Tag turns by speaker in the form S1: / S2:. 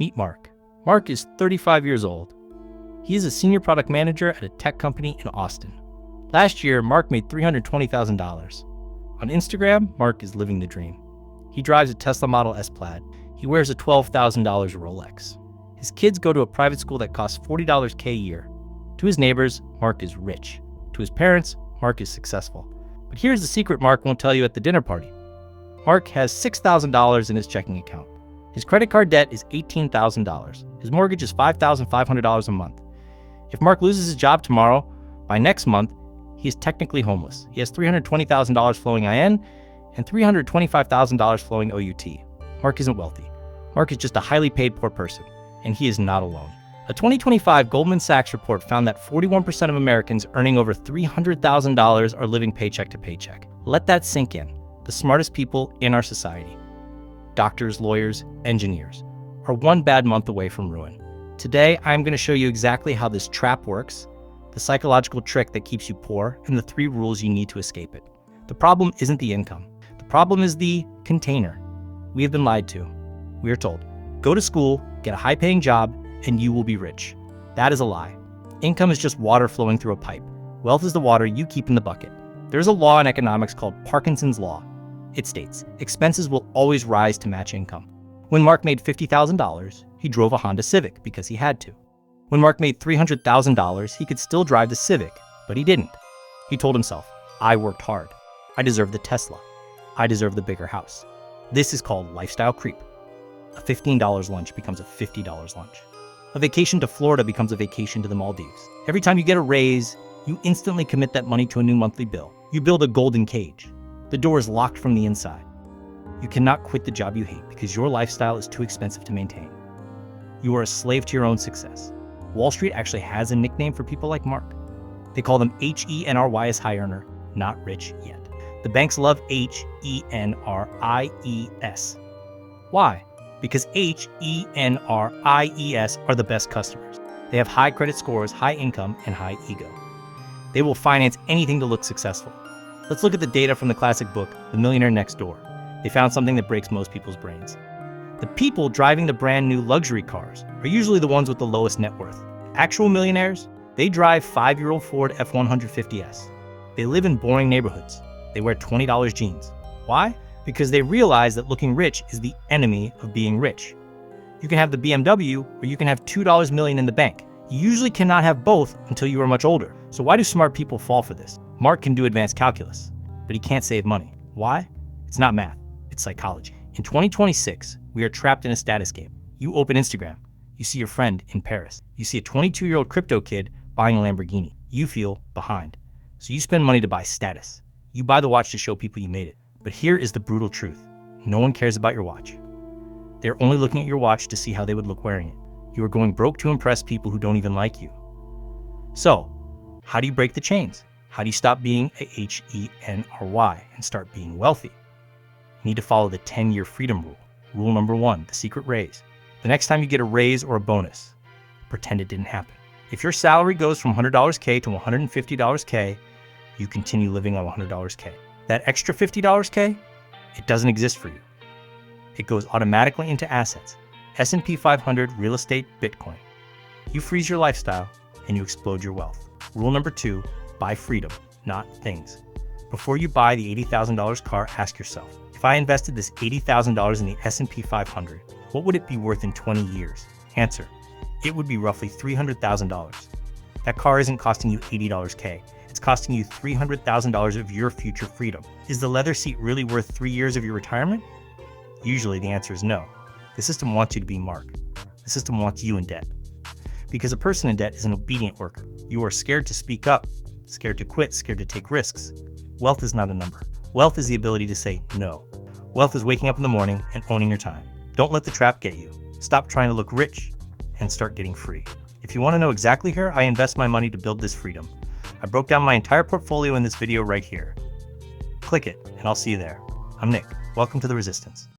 S1: Meet Mark. Mark is 35 years old. He is a senior product manager at a tech company in Austin. Last year, Mark made $320,000. On Instagram, Mark is living the dream. He drives a Tesla Model S Plaid. He wears a $12,000 Rolex. His kids go to a private school that costs $40K a year. To his neighbors, Mark is rich. To his parents, Mark is successful. But here's the secret Mark won't tell you at the dinner party. Mark has $6,000 in his checking account. His credit card debt is $18,000. His mortgage is $5,500 a month. If Mark loses his job tomorrow, by next month, he is technically homeless. He has $320,000 flowing IN and $325,000 flowing OUT. Mark isn't wealthy. Mark is just a highly paid poor person, and he is not alone. A 2025 Goldman Sachs report found that 41% of Americans earning over $300,000 are living paycheck to paycheck. Let that sink in. The smartest people in our society, doctors, lawyers, engineers, are one bad month away from ruin. Today, I'm going to show you exactly how this trap works, the psychological trick that keeps you poor, and the 3 rules you need to escape it. The problem isn't the income. The problem is the container. We have been lied to. We are told, go to school, get a high-paying job, and you will be rich. That is a lie. Income is just water flowing through a pipe. Wealth is the water you keep in the bucket. There's a law in economics called Parkinson's Law. It states, expenses will always rise to match income. When Mark made $50,000, he drove a Honda Civic because he had to. When Mark made $300,000, he could still drive the Civic, but he didn't. He told himself, I worked hard. I deserve the Tesla. I deserve the bigger house. This is called lifestyle creep. A $15 lunch becomes a $50 lunch. A vacation to Florida becomes a vacation to the Maldives. Every time you get a raise, you instantly commit that money to a new monthly bill. You build a golden cage. The door is locked from the inside. You cannot quit the job you hate because your lifestyle is too expensive to maintain. You are a slave to your own success. Wall Street actually has a nickname for people like Mark. They call them H.E.N.R.Y as high earner, not rich yet. The banks love H.E.N.R.I.E.S. Why? Because H.E.N.R.I.E.S. are the best customers. They have high credit scores, high income, and high ego. They will finance anything to look successful. Let's look at the data from the classic book, The Millionaire Next Door. They found something that breaks most people's brains. The people driving the brand new luxury cars are usually the ones with the lowest net worth. Actual millionaires, they drive 5-year-old Ford F-150S. They live in boring neighborhoods. They wear $20 jeans. Why? Because they realize that looking rich is the enemy of being rich. You can have the BMW or you can have $2 million in the bank. You usually cannot have both until you are much older. So why do smart people fall for this? Mark can do advanced calculus, but he can't save money. Why? It's not math, it's psychology. In 2026, we are trapped in a status game. You open Instagram, you see your friend in Paris. You see a 22-year-old crypto kid buying a Lamborghini. You feel behind. So you spend money to buy status. You buy the watch to show people you made it. But here is the brutal truth. No one cares about your watch. They're only looking at your watch to see how they would look wearing it. You are going broke to impress people who don't even like you. So, how do you break the chains? How do you stop being a H.E.N.R.Y and start being wealthy? You need to follow the 10-year freedom rule. Rule number 1, the secret raise. The next time you get a raise or a bonus, pretend it didn't happen. If your salary goes from $100K to $150K, you continue living on $100K. That extra $50K, it doesn't exist for you. It goes automatically into assets. S&P 500, real estate, Bitcoin. You freeze your lifestyle and you explode your wealth. Rule number 2, buy freedom, not things. Before you buy the $80,000 car, ask yourself, if I invested this $80,000 in the S&P 500, what would it be worth in 20 years? Answer, it would be roughly $300,000. That car isn't costing you $80K. It's costing you $300,000 of your future freedom. Is the leather seat really worth 3 years of your retirement? Usually the answer is no. The system wants you to be Mark. The system wants you in debt. Because a person in debt is an obedient worker. You are scared to speak up, scared to quit, scared to take risks. Wealth is not a number. Wealth is the ability to say no. Wealth is waking up in the morning and owning your time. Don't let the trap get you. Stop trying to look rich and start getting free. If you want to know exactly how I invest my money to build this freedom, I broke down my entire portfolio in this video right here. Click it and I'll see you there. I'm Nick. Welcome to the Resistance.